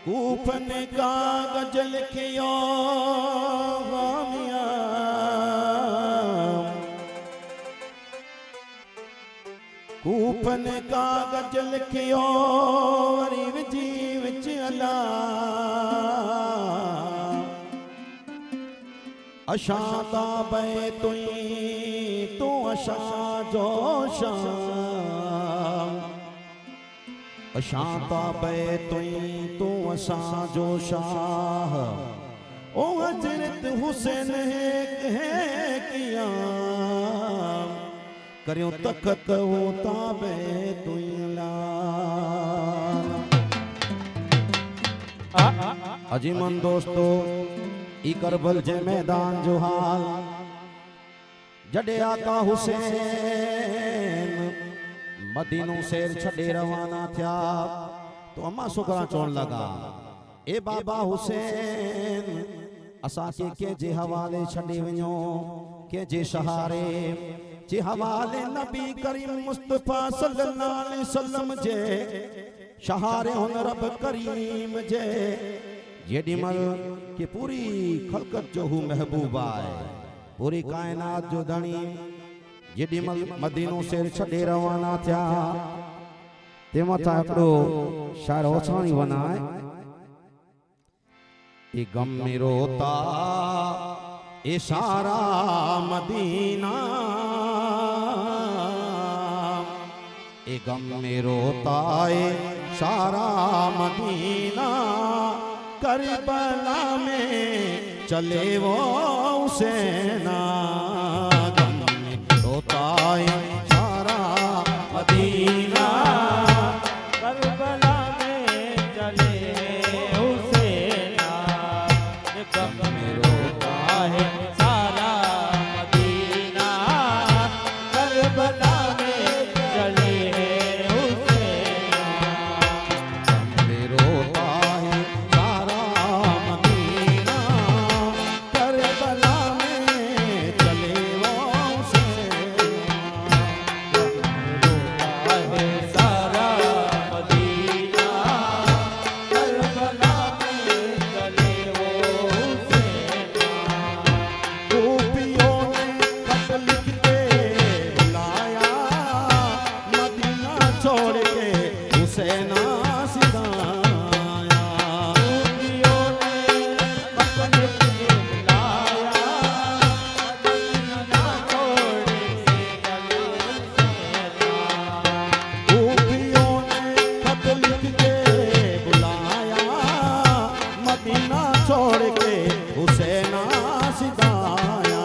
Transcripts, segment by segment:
कूफन कागज लिखियो हामिया कूफन कागज लिखियो वरी विजी विच अला अशां ता बे तुई तू अशां जो शाम अशां ता बे तुई तू अशां जो शाह ओ हजरत हुसैन है किया करियो तखत वो ताबे तुई ला अजीमन दोस्तों ई करबल जे मैदान जो हाल जडे आका हुसैन मदीनो शेर छड़े रवाना थिया तो अम्मा सुकरा चोण लगा ए बाबा हुसैन असा के जे हवाले छड़े वणो के जे सहारे जे हवाले नबी करीम मुस्तफा सल्लल्लाहु अलैहि वसल्लम जे सहारे हुन रब करीम जे जेडीमल के पूरी खलकत जो हु महबूब आए पूरी कायनात जो धनी जेडीमल मदीनो शेर छड़े रवाना थिया ते मथा हिकिड़ो शायर ओछाणी वनाए ए गम में रोता ए सारा मदीना ए गम में रोता ए सारा मदीना करबला में चले वो हुसैना गम में रोता है सारा मदीना करबला में चले हुसैना गम में रोता है सारा मदीना करबला में चले हुसैना गम में रोता है सारा मदीना करबला में चले वो हुसैना है सारा मदीना करबला में चले वो हुसैना गोपियों ने खत लिख के बुलाया मदीना छोड़ के हुसैना सिधाया गोपियों ने खत लिख के बुलाया मदीना छोड़ के चले हुसैना गोपियों ने खत लिख के बुलाया मदीना छोड़ के हुसैना सिधाया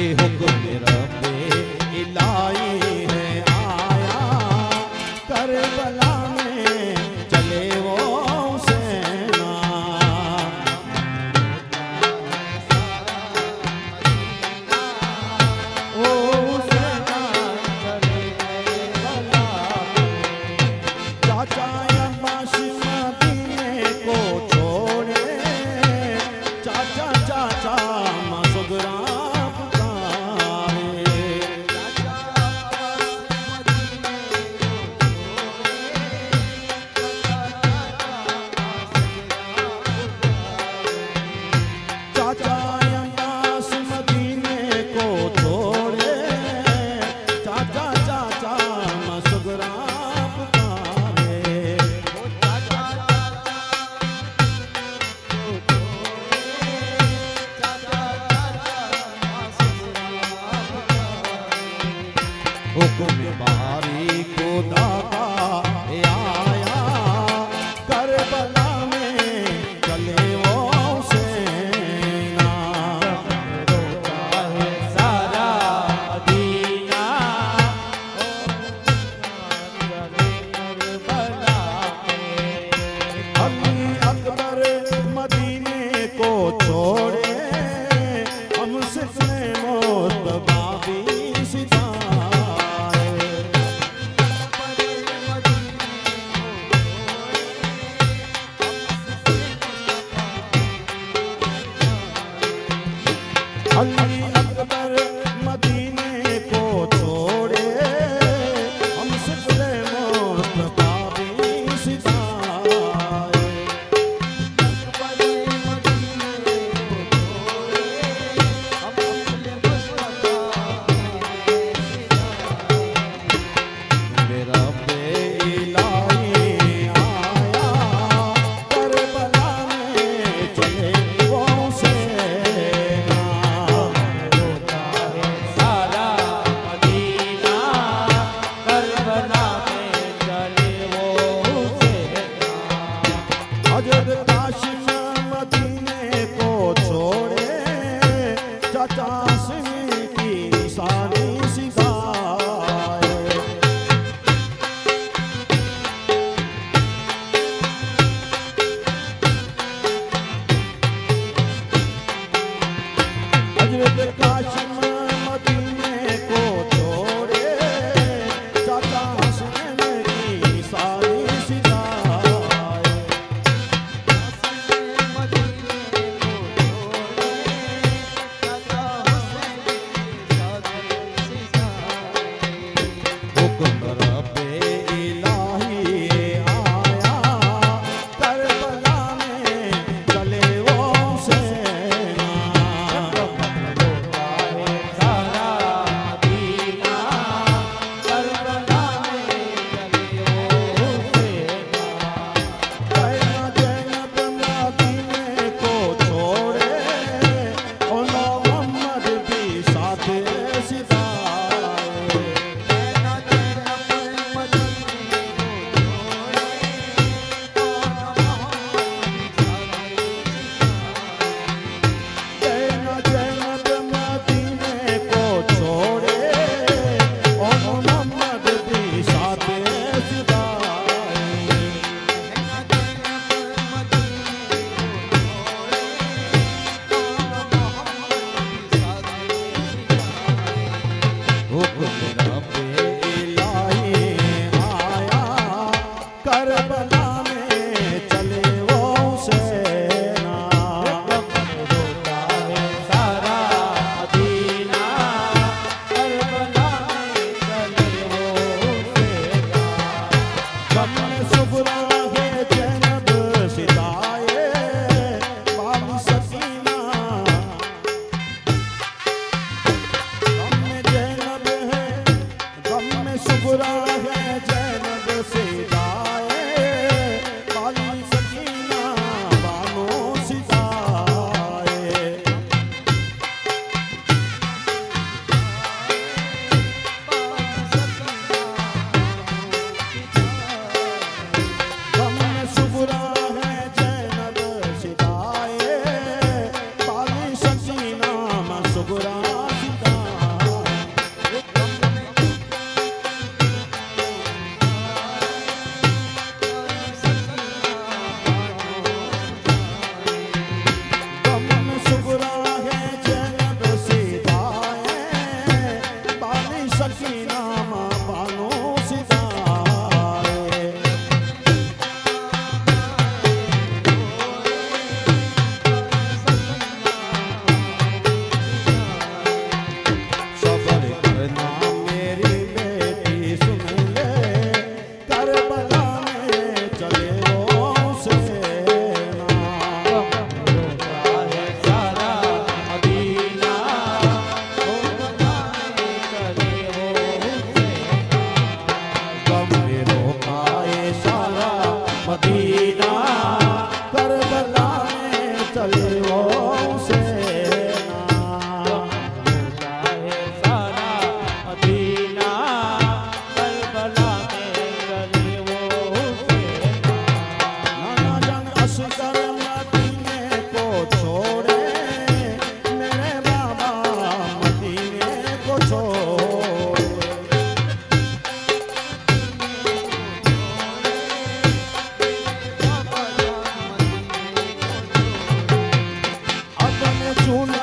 ए हुक्म रब्बे इलाही है आया करबला में चले वो हुसैना ओ हुसैना चले करबला चाचा अब्बास मदीने को छोड़े चाचा चाचा मसुगरा पुकारे चाचा अब्बास मदीने को छोड़े चाचा चाचा मसुगरा पुकारे हुक्म बारी खुदा का ये आया करबला में चले वो हुसैना है सारा मदीना चले करबला में अली अकबर मदीने को छोड़े हम सिखने मौत बाबी सिताए अली अकबर मदीने को छोड़े हमसे खुले मुस्तफा भी सिताए मेरा बेइलाही आया करबला में चले वो सेना सारा मदीना करबला में चले वो हुसैन हजरत काशिम मदीने को छोड़े चाचा सिंह की निशानी सिखाए हजरत काशिम मदीने को छोड़े चाचा हसन की निशानी सिखाए हुक्म रब्बे इलाही आया करबला में चले वो सेना सारा मदीना करबला में चले वो हुसैन कहना जैनब मदीने को छोड़े और मोहम्मद भी साथ सिताए कहना जैनब मदीने को छोड़े और मोहम्मद भी साथ सिताए हुक्म रब्बे इलाही आया करबला में चले वो सेना सारा मदीना करबला में चले वो हुसैन गम में सुबरा है जैनब सिताए बाबू सकीना गम में जैनब है गम में सुबरा है जैनब सिताए बाबू सकीना बानो सिताए गम में सुबरा है जैनब सिताए बाली सकीना में सुबरा सिताए गम में सुबरा है जैनब सिताए बाली सकीना में बानो सिताए सबर करना मेरी बेटी सुन ले करबला में चले वो सेना सारा मदीना करबला में चले वो हुसैन गम में रोकाए सारा मदीना करबला में चले वो सेना सारा मदीना करबला में चले वो हुसैन नाना जान असगर मदीने को छोड़े मेरे बाबा मदीने को छोड़े अपने चूल्हे